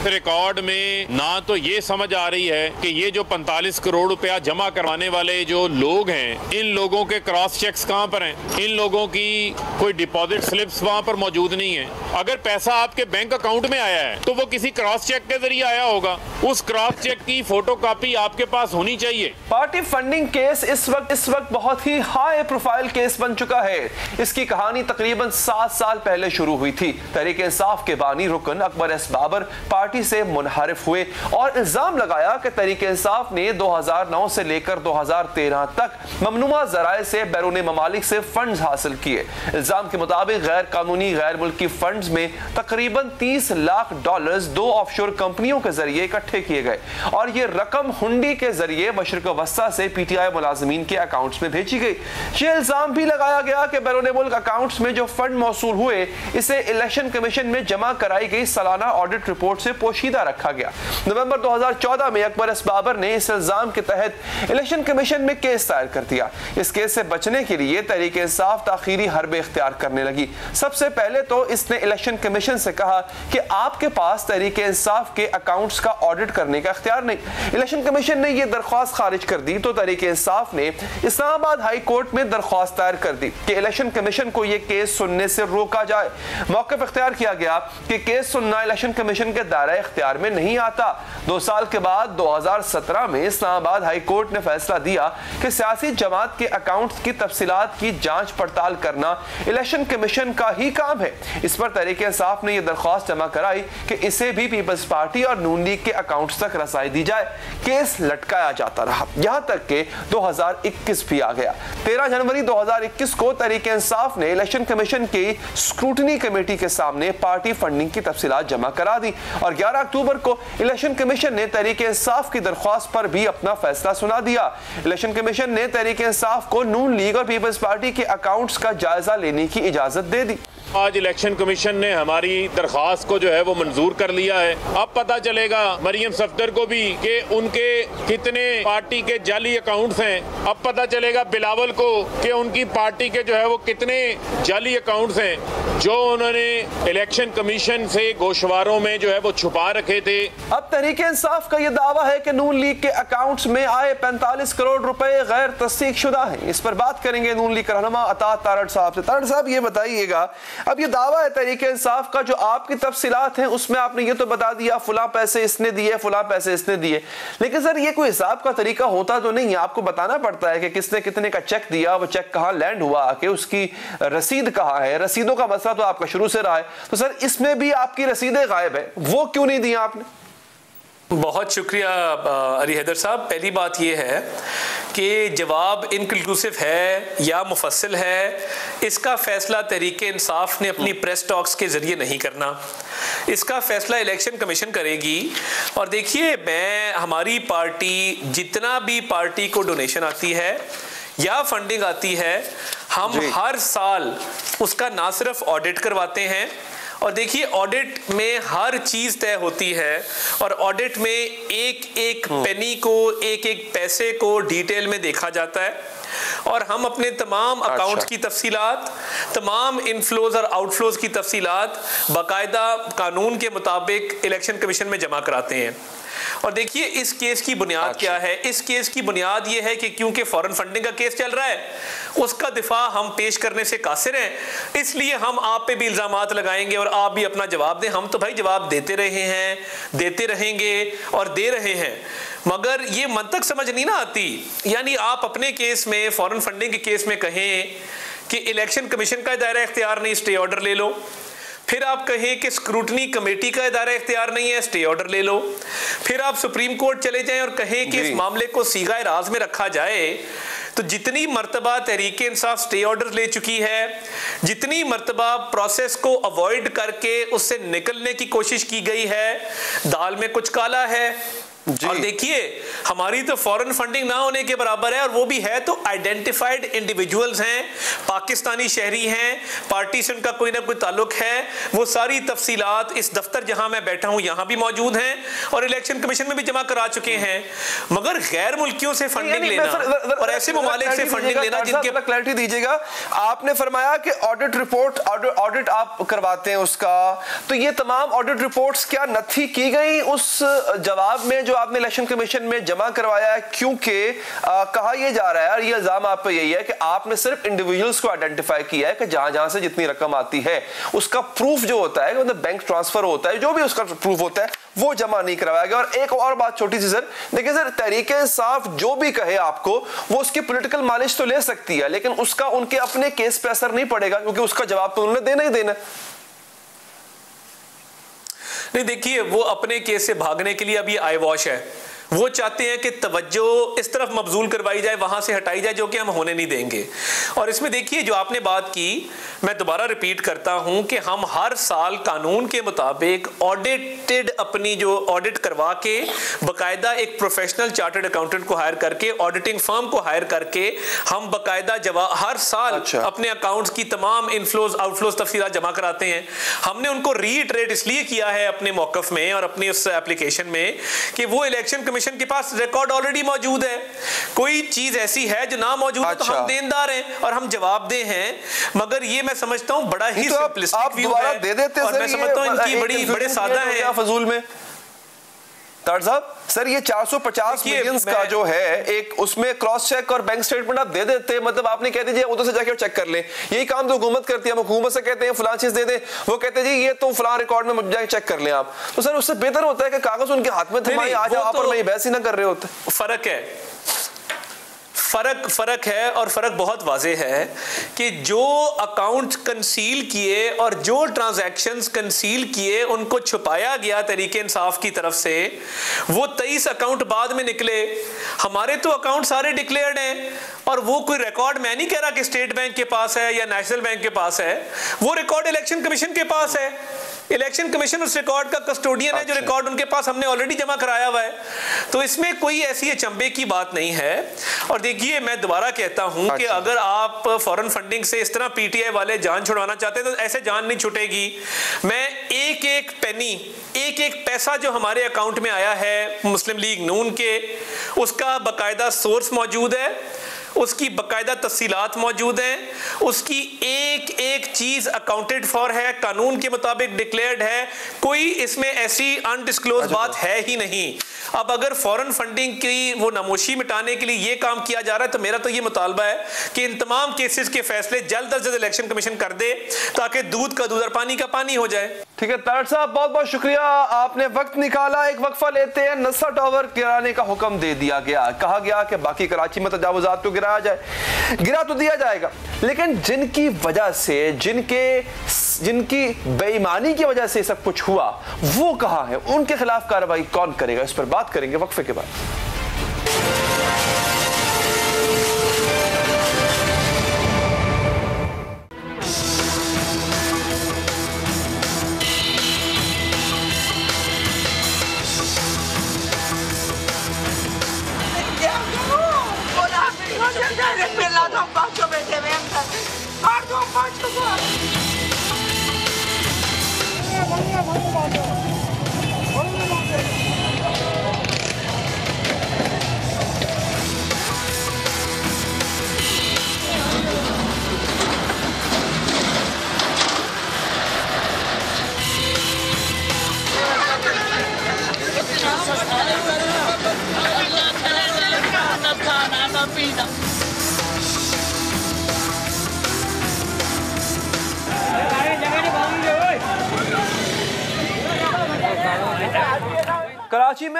ریکارڈ میں نہ تو یہ سمجھ آ رہی ہے کہ یہ جو 45 کروڑ روپیہ جمع کروانے والے جو لوگ ہیں ان لوگوں کے کراس چیکس کہاں پر ہیں، ان لوگوں کی کوئی ڈپازٹ سلپس وہاں پر موجود نہیں ہیں۔ اگر پیسہ آپ کے بینک اکاؤنٹ میں آیا ہے تو وہ کسی کراس چیک کے ذریعے آیا ہوگا، اس کراس چیک کی فوٹو کاپی آپ کے پاس ہونی چاہیے۔ پارٹی فنڈنگ کیس اس وقت بہت ہی ہائی پروفائل کیس بن چکا ہے۔ اس کی کہانی تقریباً 7 سال پہلے شروع ہوئی تھی۔ تحریک انصاف کے بانی رکن اکبر ایس بابر پارٹی سے منحرف ہوئے اور الزام لگایا کہ تحریک انصاف نے 2009 سے لے کر 2013 تک ممنوعہ ذرائع سے بیرون ممالک سے فنڈز حاصل کیے۔ الزام کے مطابق غیر قانونی غیر ملکی فنڈز میں تقریباً $30 لاکھ 2 آف شور کمپنیوں کے ذریعے اکٹھے کیے گئے اور یہ رقم ہنڈی کے ذریعے مشرق وسطیٰ سے پی ٹی آئی ملازمین کے اکاؤنٹس میں بھیجی گئی۔ یہ الزام بھی لگایا گیا کہ بیرون ملک اکاؤنٹس میں جو فنڈ موصول ہوئے اسے الیکشن کمیشن میں جمع کرائی گئی سالانہ آڈٹ رپورٹ سے پوشیدہ رکھا گیا۔ نومبر 2014 میں اکبر ایس بابر نے اس الزام کے تحت الیکشن کمیشن میں کیس دائر کر دیا۔ اس کیس سے بچنے کے لیے تحریک انصاف تاخیری حربے اختیار کرنے لگی۔ سب سے پہلے تو اس نے الیکشن کمیشن سے کہا کہ آپ کے پاس تحریک انصاف کے اکاؤنٹس کا آڈٹ کرنے کا اختیار نہیں۔ الیکشن کمیشن نے یہ درخواست خارج کر دی تو تحریک انصاف نے اسلام آباد ہائی کورٹ میں درخواست دائر کر دی کہ الیکشن کمیشن کو یہ کیس سننے سے روکا جائے۔ موقف اختیار کیا گیا کہ کیس سننا الیکشن کمیشن کے دائرہ اختیار میں نہیں آتا۔ 2 سال کے بعد 2017 میں اسلام آباد ہائی کورٹ نے فیصلہ دیا کہ سیاسی جماعت کے اکاؤنٹس کی تفصیلات کی جانچ پڑتال کرنا الیکشن کمیشن کا ہی کام ہے۔ اس پر تحریک انصاف نے یہ درخواست جمع کرائی کہ اسے بھی پیپلز پارٹی اور نون لیگ کے اکاؤنٹس تک رسائی دی جائے۔ کیس لٹکایا جاتا رہا یہاں تک کہ 2021 بھی آ گیا۔ 13 جنوری 2021 کو تحریک انصاف نے الیکشن کمیشن کی اسکروٹنی کمیٹی کے سامنے پارٹی فنڈنگ کی تفصیلات جمع کرا دی اور 11 اکتوبر کو الیکشن کمیشن نے تحریک انصاف کی درخواست پر بھی اپنا فیصلہ سنا دیا۔ الیکشن کمیشن نے تحریک انصاف کو نون لیگ اور پیپلز پارٹی کے اکاؤنٹس کا جائزہ لینے کی اجازت دے دی۔ آج الیکشن کمیشن نے ہماری درخواست کو جو ہے وہ منظور کر لیا ہے۔ اب پتہ چلے گا مریم صفدر کو بھی کہ ان کے کتنے پارٹی کے جعلی اکاؤنٹس ہیں۔ اب پتہ چلے گا بلاول کو کہ ان کی پارٹی کے جو ہے وہ کتنے جعلی اکاؤنٹس ہیں جو انہوں نے الیکشن کمیشن سے گوشواروں میں جو ہے وہ چھپا رکھے تھے۔ اب تحریک انصاف کا یہ دعویٰ ہے کہ نون لیگ کے اکاؤنٹس میں آئے 45 کروڑ روپے غیر تصدیق شدہ ہیں۔ اس پر بات کریں گے نون لیگ کے رہنما عطا تارڑ صاحب سے۔ تارڑ صاحب یہ بتائیے گا، اب یہ دعویٰ ہے تحریک انصاف کا جو آپ کی تفصیلات ہیں اس میں آپ نے یہ تو بتا دیا فلاں پیسے اس نے دیے فلاں پیسے اس نے دیے، لیکن سر یہ کوئی حساب کا طریقہ ہوتا تو نہیں ہے؟ آپ کو بتانا پڑتا ہے کہ کس نے کتنے کا چیک دیا، وہ چیک کہاں لینڈ ہوا، کہ اس کی رسید کہاں ہے۔ رسیدوں کا مسئلہ تو آپ کا شروع سے رہا ہے، تو سر اس میں بھی آپ کی رسیدیں غائب ہیں، وہ کیوں نہیں دی آپ نے؟ بہت شکریہ علی حیدر صاحب۔ پہلی بات یہ ہے کہ جواب انکلوسیو ہے یا مفصل ہے، اس کا فیصلہ تحریک انصاف نے اپنی پریس ٹاکس کے ذریعے نہیں کرنا، اس کا فیصلہ الیکشن کمیشن کرے گی۔ اور دیکھیے، ہماری پارٹی جتنا بھی پارٹی کو ڈونیشن آتی ہے یا فنڈنگ آتی ہے، ہم ہر سال اس کا نہ صرف آڈٹ کرواتے ہیں، اور دیکھیے آڈٹ میں ہر چیز طے ہوتی ہے، اور آڈٹ میں ایک ایک پینی کو، ایک ایک پیسے کو ڈیٹیل میں دیکھا جاتا ہے، اور ہم اپنے تمام اکاؤنٹس کی تفصیلات، تمام انفلوز اور آؤٹ فلوز کی تفصیلات باقاعدہ قانون کے مطابق الیکشن کمیشن میں جمع کراتے ہیں۔ اور دیکھیے اس کیس کی بنیاد کیا ہے. اس کیس کی بنیاد یہ ہے کہ کیونکہ فورن فنڈنگ کا کیس چل رہا ہے, اس کا دفاع ہم پیش کرنے سے قاصر ہیں, اس لیے ہم آپ پہ بھی الزامات لگائیں گے اور آپ بھی اپنا جواب دیں. ہم تو بھائی جواب دیتے رہے ہیں, دیتے رہیں گے اور دے رہے ہیں, مگر یہ منطق سمجھ نہیں نہ آتی. یعنی آپ اپنے کیس میں, فورن فنڈنگ کے کیس میں کہیں کہ الیکشن کمیشن کا دائرہ اختیار نہیں, اسٹے آرڈر لے لو. پھر آپ کہیں کہ اسکروٹنی کمیٹی کا ادارہ اختیار نہیں ہے, اسٹے آرڈر لے لو. پھر آپ سپریم کورٹ چلے جائیں اور کہیں کہ اس معاملے کو صیغہ راز میں رکھا جائے. تو جتنی مرتبہ تحریک انصاف اسٹے آرڈر لے چکی ہے, جتنی مرتبہ پروسیس کو اوائڈ کر کے اس سے نکلنے کی کوشش کی گئی ہے, دال میں کچھ کالا ہے. اور دیکھیے ہماری تو فورن فنڈنگ نہ ہونے کے برابر ہے, اور وہ بھی ہے تو آئیڈینٹیفائڈ انڈیویجولز ہیں, پاکستانی شہری ہیں, پارٹی سے ان کا کوئی نہ کوئی تعلق ہے. وہ ساری تفصیلات اس دفتر جہاں میں بیٹھا ہوں یہاں بھی موجود ہیں اور الیکشن کمیشن میں بھی جمع کرا چکے ہیں. مگر غیر ملکیوں سے فنڈنگ لینا اور ایسے ممالک سے فنڈنگ لینا جن کے کلیئرٹی دیجیے گا. آپ نے فرمایا کہ آڈٹ رپورٹ, آڈٹ آپ کرواتے ہیں اس کا, تو یہ تمام آڈٹ رپورٹس کیا نتھی کی گئی اس جواب میں جو آپ نے الیکشن کمیشن میں جمع کروایا ہے؟ کیونکہ کہا یہ جا رہا ہے اور یہ الزام آپ پہ یہی ہے کہ آپ نے صرف انڈیویجولز کو آئیڈینٹیفائی کیا ہے کہ جہاں جہاں سے جتنی رقم آتی ہے اس کا پروف جو ہوتا ہے, مطلب بینک ٹرانسفر ہوتا ہے, جو بھی اس کا پروف ہوتا ہے وہ جمع نہیں کروایا گیا. اور ایک اور بات چھوٹی سی سر, دیکھیں سر, تحریک انصاف جو بھی کہے آپ کو وہ اس کی پولیٹیکل مالش تو لے سکتی ہے, لیکن اس کا ان کے اپنے کیس پہ اثر نہیں پڑے گا, کیونکہ اس کا جواب تو انہوں نے دینا ہی دینا. نہیں دیکھیے, وہ اپنے کیس سے بھاگنے کے لیے اب یہ آئی واش ہے. وہ چاہتے ہیں کہ توجہ اس طرف مبذول کروائی جائے, وہاں سے ہٹائی جائے, جو کہ ہم ہونے نہیں دیں گے. اور اس میں دیکھیے جو آپ نے بات کی, میں دوبارہ ریپیٹ کرتا ہوں کہ ہم ہر سال قانون کے مطابق آڈیٹڈ اپنی جو آڈٹ کروا کے باقاعدہ ایک پروفیشنل چارٹرڈ اکاؤنٹنٹ کو ہائر کر کے, آڈیٹنگ فرم کو ہائر کر کے ہم باقاعدہ ہر سال اپنے اکاؤنٹس کی تمام انفلوز آؤٹ فلوز تفصیلات جمع کراتے ہیں. ہم نے ان کو ری ٹریٹ اس لیے کیا ہے اپنے موقف میں اور اپنی اس ایپلیکیشن میں کہ وہ الیکشن کمیشن کے پاس ریکارڈ آلریڈی موجود ہے. کوئی چیز ایسی ہے جو نہ موجود ہے تو ہم دیندار ہیں اور ہم جواب دہ ہیں. مگر یہ میں سمجھتا ہوں بڑا ہی سمپلسٹک ویو ہے اور میں سمجھتا ہوں ان کی بڑے سادہ ہیں فضول میں. طاہر صاحب سر یہ 450 ملینز کا جو ہے ایک اس میں کراس چیک اور بینک سٹیٹمنٹ آپ دے دیتے, مطلب آپ نے کہہ دیجئے ادھر سے جا کے چیک کر لیں. یہی کام تو حکومت کرتی ہے, ہم حکومت سے کہتے ہیں فلاں چیز دے دیں, وہ کہتے ہیں جی یہ تو فلاں ریکارڈ میں جا کے چیک کر لیں آپ. تو سر اس سے بہتر ہوتا ہے کہ کاغذ ان کے ہاتھ میں تھمائیں, آج آپ اور میں بحث ہی نہ کر رہے ہوتے. فرق ہے, فرق ہے اور فرق بہت واضح ہے کہ جو اکاؤنٹ کنسیل کیے اور جو ٹرانزیکشنز کنسیل کیے ان کو چھپایا گیا تحریک انصاف کی طرف سے, وہ 23 اکاؤنٹ بعد میں نکلے. ہمارے تو اکاؤنٹ سارے ڈکلیئرڈ ہیں اور وہ کوئی ریکارڈ میں نہیں کہہ رہا کہ اسٹیٹ بینک کے پاس ہے یا نیشنل بینک کے پاس ہے, وہ ریکارڈ الیکشن کمیشن کے پاس ہے. الیکشن کمیشن اس ریکارڈ کا کسٹوڈین ہے, جو ریکارڈ ان کے پاس ہم نے آلریڈی جمع کرایا ہوا ہے. تو اس میں کوئی ایسی اچنبے کی بات نہیں ہے. اور دیکھیے میں دوبارہ کہتا ہوں کہ اگر آپ فورن فنڈنگ سے اس طرح پی ٹی آئی والے جان چھڑوانا چاہتے ہیں تو ایسے جان نہیں چھٹے گی. میں ایک ایک پینی, ایک ایک پیسہ جو ہمارے اکاؤنٹ میں آیا ہے مسلم لیگ نون کے, اس کا باقاعدہ سورس موجود ہے, اس کی باقاعدہ تفصیلات موجود ہیں, اس کی ایک ایک چیز اکاؤنٹڈ فار ہے, قانون کے مطابق ڈکلیئرڈ ہے, کوئی اس میں ایسی انڈسکلوز بات ہے ہی نہیں. اب اگر فورن فنڈنگ کی وہ نموشی مٹانے کے لیے یہ کام کیا جا رہا ہے تو میرا تو یہ مطالبہ ہے کہ ان تمام کیسز کے فیصلے جلد از جلد الیکشن کمیشن کر دے تاکہ دودھ کا دودھ اور پانی کا پانی ہو جائے. ٹھیک ہے طاہر صاحب, بہت بہت شکریہ, آپ نے وقت نکالا. ایک وقفہ لیتے ہیں. نصر ٹاور گرانے کا حکم دے دیا گیا, کہا گیا کہ باقی کراچی میں تجاوزات کو گرایا جائے. گرا تو دیا جائے گا, لیکن جن کی وجہ سے, جن کی بے ایمانی کی وجہ سے سب کچھ ہوا, وہ کہاں ہے, ان کے خلاف کارروائی کون کرے گا, اس پر بات کریں گے وقفے کے بعد.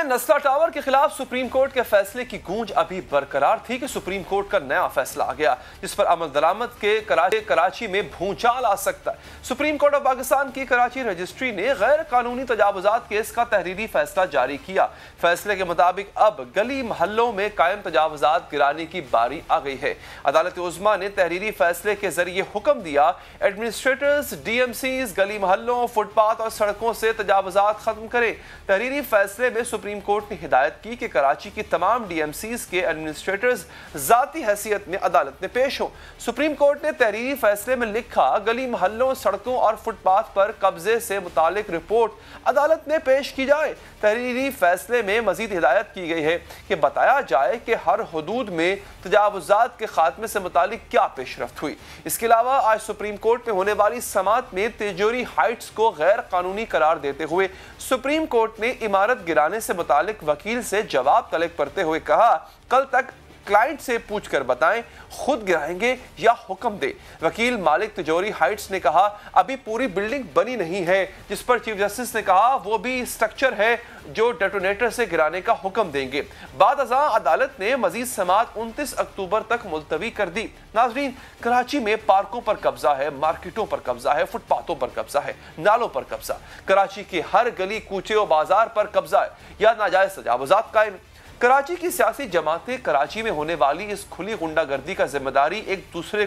میں نسلا ٹاور کے خلاف سپریم کورٹ کے فیصلے کی گونج ابھی برقرار تھی کہ سپریم کورٹ کا نیا فیصلہ آ گیا جس پر عمل درآمد کے کراچی میں بھونچال آ سکتا ہے۔ سپریم کورٹ آف پاکستان کی کراچی رجسٹری نے غیر قانونی تجاوزات کیس کا تحریری فیصلہ جاری کیا۔ فیصلے کے مطابق اب گلی محلوں میں قائم تجاوزات گرانے کی باری آ گئی ہے۔ عدالت عظمیٰ نے تحریری فیصلے کے ذریعے حکم دیا ایڈمنسٹریٹرز ڈی ایم سیز گلی محلوں فٹ پاتھ اور سڑکوں سے تجاوزات ختم کریں۔ تحریری فیصلے میں سپریم کورٹ نے ہدایت کی کہ کراچی کی تمام ڈی ایم سیز کے ایڈمنسٹریٹرز ذاتی حیثیت میں عدالت میں پیش ہوں۔ سپریم کورٹ نے تحریری فیصلے میں لکھا گلی محلوں سڑکوں اور فٹ پاتھ پر قبضے سے متعلق رپورٹ عدالت میں پیش کی جائے۔ تحریری فیصلے میں مزید ہدایت کی گئی ہے کہ بتایا جائے کہ ہر حدود میں تجاوزات کے خاتمے سے متعلق کیا پیش رفت ہوئی۔ اس کے علاوہ آج سپریم کورٹ میں ہونے والی سماعت میں تیجوری ہائٹس کو غیر قانونی قرار دیتے ہوئے سپریم کورٹ نے عمارت گرانے سے متعلق وکیل سے جواب طلب کرتے ہوئے کہا کل تک کلائنٹ سے پوچھ کر بتائیں خود گرائیں گے یا حکم دے۔ وکیل مالک تیجوری ہائٹس نے کہا ابھی پوری بلڈنگ بنی نہیں ہے، جس پر چیف جسٹس نے کہا وہ بھی سٹرکچر ہے جو ڈیٹونیٹر سے گرانے کا حکم دیں گے۔ بعد ازاں عدالت نے مزید سماعت 29 اکتوبر تک ملتوی کر دی۔ ناظرین، کراچی میں پارکوں پر قبضہ ہے، مارکیٹوں پر قبضہ ہے، فٹ پاتھوں پر قبضہ ہے، نالوں پر قبضہ، کراچی کے ہر گلی کوچے و بازار پر قبضہ ہے یا ناجائز تجاوزات قائم ہیں۔ کراچی کی سیاسی جماعتیں کراچی میں ہونے والی اس کھلی غنڈہ گردی کا ذمہ داری ایک دوسرے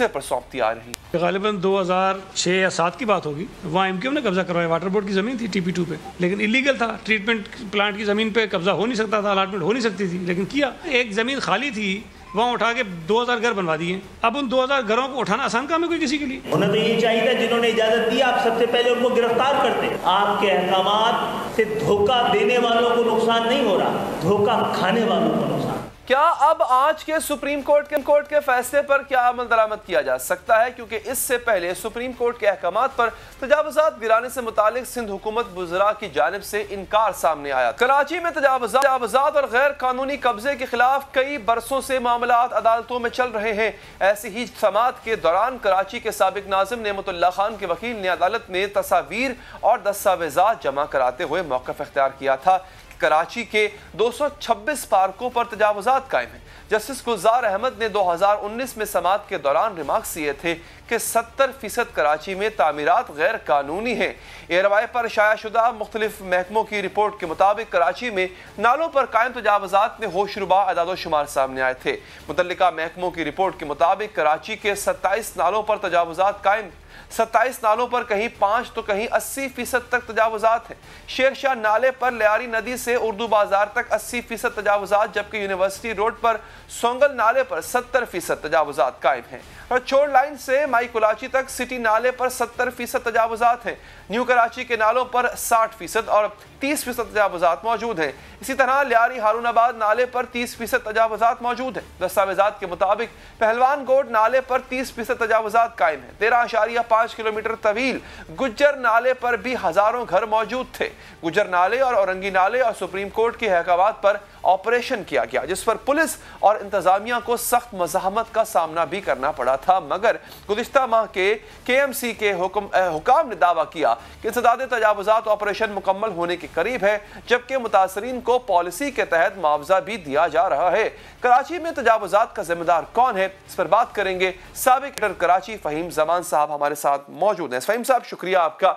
پر سونپتی آ رہی۔ غالباً 2006 یا 7 کی بات ہوگی، وہاں ایم کیو نے قبضہ کروایا، واٹر بورڈ کی زمین تھی ٹی پی 2 پہ، لیکن اللیگل تھا، ٹریٹمنٹ پلانٹ کی زمین پہ قبضہ ہو نہیں سکتا تھا، الاٹمنٹ ہو نہیں سکتی تھی، لیکن کیا ایک زمین خالی تھی وہاں اٹھا کے 2000 گھر بنوا دیے۔ اب ان 2000 گھروں کو اٹھانا آسان کام ہے کوئی کسی کے لیے؟ انہیں تو یہ چاہیے تھا جنہوں نے اجازت دی آپ سب سے پہلے ان کو گرفتار کرتے۔ آپ کے احکامات سے دھوکہ دینے والوں کو نقصان نہیں ہو رہا، دھوکہ کھانے والوں کو نقصان۔ کیا اب آج کے سپریم کورٹ کے فیصلے پر کیا عمل درآمد کیا جا سکتا ہے؟ کیونکہ اس سے پہلے سپریم کورٹ کے احکامات پر تجاوزات گرانے سے متعلق سندھ حکومت وزراء کی جانب سے انکار سامنے آیا۔ کراچی میں تجاوزات اور غیر قانونی قبضے کے خلاف کئی برسوں سے معاملات عدالتوں میں چل رہے ہیں۔ ایسی ہی سماعت کے دوران کراچی کے سابق ناظم نعمت اللہ خان کے وکیل نے عدالت میں تصاویر اور دستاویزات جمع کراتے ہوئے موقف اختیار کیا تھا۔ کراچی کے 226 پارکوں پر تجاوزات قائم ہیں۔ جسٹس گلزار احمد نے 2019 میں سماعت کے دوران ریمارکس کیے تھے کہ 70% کراچی میں تعمیرات غیر قانونی ہیں۔ ایئروائے پر شائع شدہ مختلف محکموں کی رپورٹ کے مطابق کراچی میں نالوں پر قائم تجاوزات میں ہوش ربا اعداد و شمار سامنے آئے تھے۔ متعلقہ محکموں کی رپورٹ کے مطابق کراچی کے 27 نالوں پر تجاوزات قائم، 27 نالوں پر کہیں 5 تو کہیں 80% تک تجاوزات ہیں۔ شیرشاہ نالے پر لیاری ندی سے اردو بازار تک 80% تجاوزات، جبکہ یونیورسٹی روڈ پر سونگل نالے پر 70% تجاوزات قائم ہیں۔ اور چور لائن سے مائی کلاچی تک سٹی نالے پر 70% تجاوزات ہیں۔ نیو کراچی کے نالوں پر 60% اور 30% تجاوزات موجود ہیں۔ اسی طرح لیاری ہارون آباد نالے پر 30% تجاوزات موجود ہیں۔ دستاویزات کے مطابق پہلوان گوڈ نالے پر 30% تجاوزات قائم ہیں۔ 13.5 کلومیٹر طویل گجر نالے پر بھی ہزاروں گھر موجود تھے۔ گجر نالے اور اورنگی نالے اور سپریم کورٹ کے احکامات پر آپریشن کیا گیا، جس پر پولیس اور انتظامیہ کو سخت مزاحمت کا سامنا بھی کرنا پڑا تھا، مگر گزشتہ ماہ کے KMC کے حکام نے دعویٰ کیا کہ انسداد تجاوزات آپریشن مکمل ہونے کے قریب ہے، جبکہ متاثرین کو پالیسی کے تحت معاوضہ بھی دیا جا رہا ہے۔ کراچی میں تجاوزات کا ذمہ دار کون ہے، اس پر بات کریں گے۔ سابق ایڈیٹر کراچی فہیم زمان صاحب ہمارے ساتھ موجود ہیں۔ فہیم صاحب، شکریہ آپ کا۔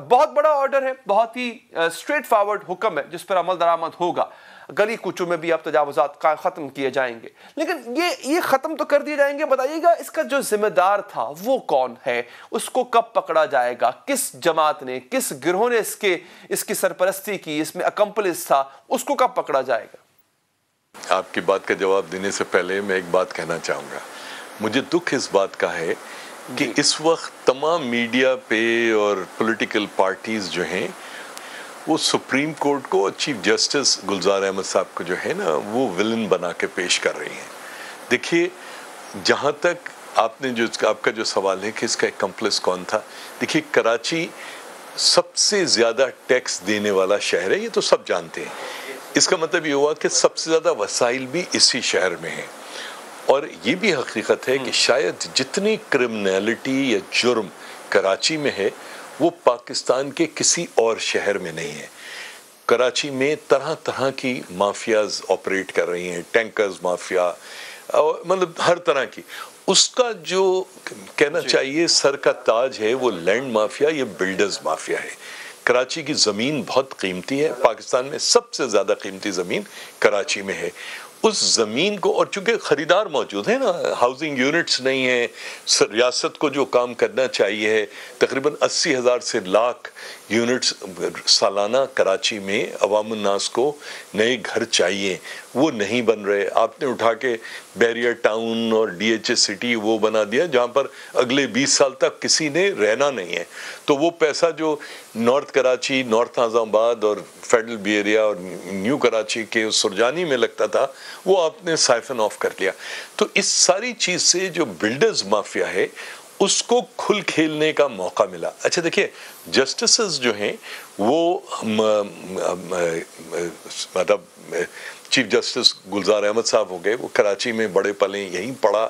بہت بڑا آرڈر ہے، بہت ہی اسٹریٹ فارورڈ حکم ہے جس پر عمل درآمد ہوگا۔ گلی کوچوں میں بھی اب تجاوزات ختم کیے جائیں گے، لیکن یہ ختم تو کر دیے جائیں گے، بتائیے گا اس کا جو ذمہ دار تھا وہ کون ہے، اس کو کب پکڑا جائے گا، کس جماعت نے، کس گروہ نے اس کی سرپرستی کی، اس میں اکمپلس تھا، اس کو کب پکڑا جائے گا؟ آپ کی بات کا جواب دینے سے پہلے میں ایک بات کہنا چاہوں گا۔ مجھے دکھ اس بات کا ہے کہ اس وقت تمام میڈیا پہ اور پولیٹیکل پارٹیز جو ہیں وہ سپریم کورٹ کو اور چیف جسٹس گلزار احمد صاحب کو جو ہے نا وہ ولن بنا کے پیش کر رہی ہیں۔ دیکھیے، جہاں تک آپ کا جو سوال ہے کہ اس کا اکمپلس کون تھا، دیکھیے کراچی سب سے زیادہ ٹیکس دینے والا شہر ہے، یہ تو سب جانتے ہیں۔ اس کا مطلب یہ ہوا کہ سب سے زیادہ وسائل بھی اسی شہر میں ہیں، اور یہ بھی حقیقت ہے کہ شاید جتنی کرمنالٹی یا جرم کراچی میں ہے وہ پاکستان کے کسی اور شہر میں نہیں ہے۔ کراچی میں طرح طرح کی مافیاز آپریٹ کر رہی ہیں، ٹینکرز مافیا، مطلب ہر طرح کی. اس کا جو کہنا چاہیے سر کا تاج ہے وہ لینڈ مافیا، یہ بلڈرز مافیا ہے. کراچی کی زمین بہت قیمتی ہے، پاکستان میں سب سے زیادہ قیمتی زمین کراچی میں ہے. اس زمین کو، اور چونکہ خریدار موجود ہیں نا، ہاؤسنگ یونٹس نہیں ہیں، ریاست کو جو کام کرنا چاہیے تقریباً 80,000 سے لاکھ یونٹس سالانہ کراچی میں عوام الناس کو نئے گھر چاہیے، وہ نہیں بن رہے. آپ نے اٹھا کے بیریر ٹاؤن اور ڈی ایچ اے سٹی وہ بنا دیا جہاں پر اگلے 20 سال تک کسی نے رہنا نہیں ہے. تو وہ پیسہ جو نارتھ کراچی، نارتھ نظام آباد اور فیڈرل بی ایریا اور نیو کراچی کے سرجانی میں لگتا تھا، وہ آپ نے سائفن آف کر لیا. تو اس ساری چیز سے جو بلڈرز مافیا ہے اس کو کھل کھیلنے کا موقع ملا. اچھا دیکھیے، جسٹسز جو ہیں وہ مطلب چیف جسٹس گلزار احمد صاحب ہو گئے، وہ کراچی میں بڑے پلے، یہیں پڑھا،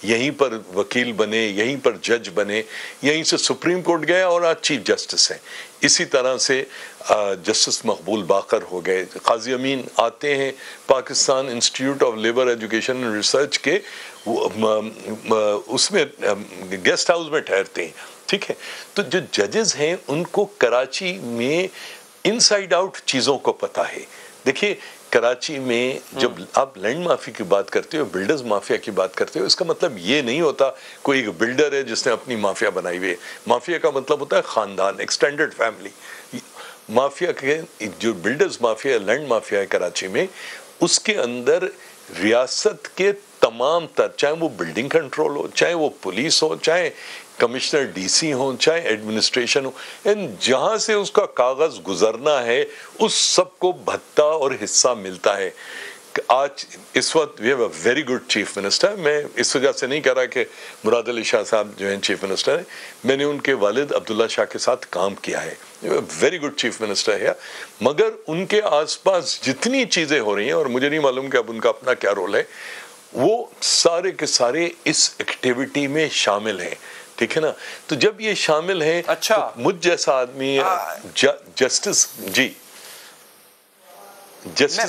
یہیں پر وکیل بنے، یہیں پر جج بنے، یہیں سے سپریم کورٹ گئے اور آج چیف جسٹس ہیں. اسی طرح سے جسٹس مقبول باقر ہو گئے. قاضی امین آتے ہیں Pakistan institute of labour education and research کے، اس میں گیسٹ ہاؤس میں ٹھہرتے ہیں. ٹھیک ہے، تو جو ججز ہیں ان کو کراچی میں ان سائڈ آؤٹ چیزوں کو پتہ ہے. دیکھیے کراچی میں جب آپ لینڈ مافیا کی بات کرتے ہو، بلڈرز مافیا کی بات کرتے ہو، اس کا مطلب یہ نہیں ہوتا کوئی ایک بلڈر ہے جس نے اپنی مافیا بنائی ہوئی ہے. مافیا کا مطلب ہوتا ہے خاندان، ایکسٹینڈڈ فیملی. مافیا کے جو بلڈرز مافیا، لینڈ مافیا ہے کراچی میں، اس کے اندر ریاست کے تمام تر، چاہے وہ بلڈنگ کنٹرول ہو، چاہے وہ پولیس ہو، چاہے کمشنر ڈی سی ہوں، چاہے ایڈمنسٹریشن ہو، جہاں سے اس کا کاغذ گزرنا ہے اس سب کو بھتہ اور حصہ ملتا ہے. آج اس وقت we have a very good chief minister. میں اس وجہ سے نہیں کہہ رہا کہ مراد علی شاہ صاحب جو ہیں چیف منسٹر ہیں، میں نے ان کے والد عبداللہ شاہ کے ساتھ کام کیا ہے، ویری گڈ چیف منسٹر ہے. مگر ان کے آس پاس جتنی چیزیں ہو رہی ہیں، اور مجھے نہیں معلوم کہ اب ان کا اپنا کیا رول ہے، وہ سارے کے سارے اس ایکٹیویٹی میں شامل ہیں. ٹھیک ہے نا؟ تو جب یہ شامل ہیں، اچھا مجھ جیسا آدمی جسٹس گلزار جیسا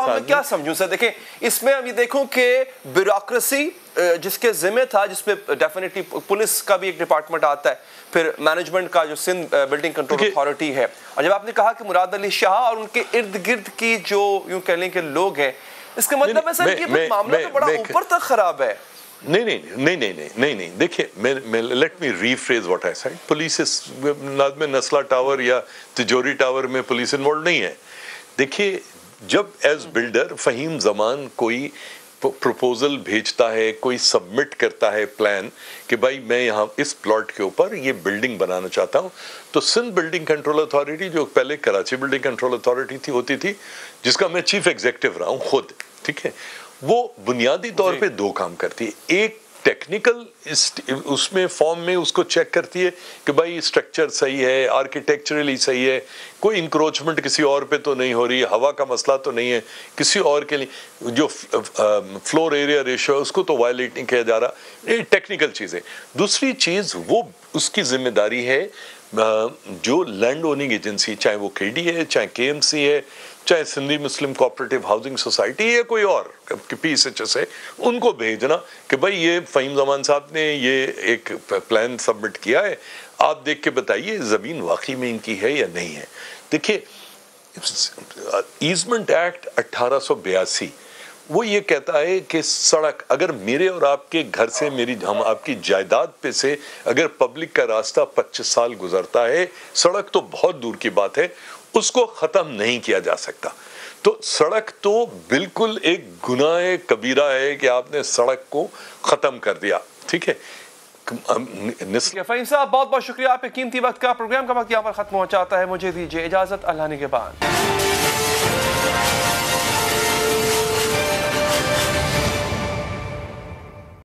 آدمی کیا سمجھوں سر؟ دیکھیں اس میں اب یہ دیکھوں کہ بیوروکریسی جس کے ذمہ تھا، جس میں ڈیفینیٹلی پولیس کا بھی ایک ڈپارٹمنٹ آتا ہے، پھر مینجمنٹ کا جو سندھ بلڈنگ کنٹرول اتھارٹی ہے، اور جب آپ نے کہا کہ مراد علی شاہ اور ان کے ارد گرد کی جو یوں کہہ لیں کہ لوگ ہیں، اس کا مطلب ہے سر کہ معاملہ تو بڑا اوپر تک خراب ہے. نہیں دیکھیے، let me rephrase what I said. Police میں نسلہ ٹاور یا تجوری ٹاور میں پولیس انوالو نہیں ہے. دیکھیے جب ایز بلڈر فہیم زمان کوئی پروپوزل بھیجتا ہے، کوئی سبمٹ کرتا ہے پلان کہ بھائی میں یہاں اس پلاٹ کے اوپر یہ بلڈنگ بنانا چاہتا ہوں، تو سندھ بلڈنگ کنٹرول اتھارٹی جو پہلے کراچی بلڈنگ کنٹرول اتھارٹی ہوتی تھی، جس کا میں چیف ایگزیکٹو رہا ہوں خود، ٹھیک ہے، وہ بنیادی طور پہ دو کام کرتی ہے. ایک ٹیکنیکل اس میں فارم میں اس کو چیک کرتی ہے کہ بھائی اسٹرکچر صحیح ہے، آرکیٹیکچرلی صحیح ہے، کوئی انکروچمنٹ کسی اور پہ تو نہیں ہو رہی، ہوا کا مسئلہ تو نہیں ہے کسی اور کے لیے، جو فلور ایریا ریشو ہے اس کو تو وائلیٹ نہیں کیا جا رہا. یہ ٹیکنیکل چیزیں. دوسری چیز وہ اس کی ذمہ داری ہے جو لینڈ اوننگ ایجنسی، چاہے وہ کے ڈی ہے، چاہے کے ایم سی ہے، چاہے سندھی مسلم کوآپریٹو ہاؤسنگ سوسائٹی یا کوئی اور پی ایس ایچ ایس ہے، ان کو بھیجنا کہ بھائی یہ فہیم زمان صاحب نے یہ ایک پلان سبمٹ کیا ہے، آپ دیکھ کے بتائیے زمین واقعی میں ان کی ہے یا نہیں ہے. دیکھیے ایزمنٹ ایکٹ 1882 وہ یہ کہتا ہے کہ سڑک اگر میرے اور آپ کے گھر سے ہم آپ کی جائیداد پہ سے اگر پبلک کا راستہ 25 سال گزرتا ہے، سڑک تو بہت دور کی بات ہے، اس کو ختم نہیں کیا جا سکتا. تو سڑک تو بالکل ایک گناہ کبیرہ ہے کہ آپ نے سڑک کو ختم کر دیا. ٹھیک ہے فہیم صاحب، بہت بہت شکریہ آپ کے قیمتی وقت کا. پروگرام کا وقت یہاں پر ختم ہو جاتا ہے، مجھے دیجیے اجازت، اللہ نے کے بعد.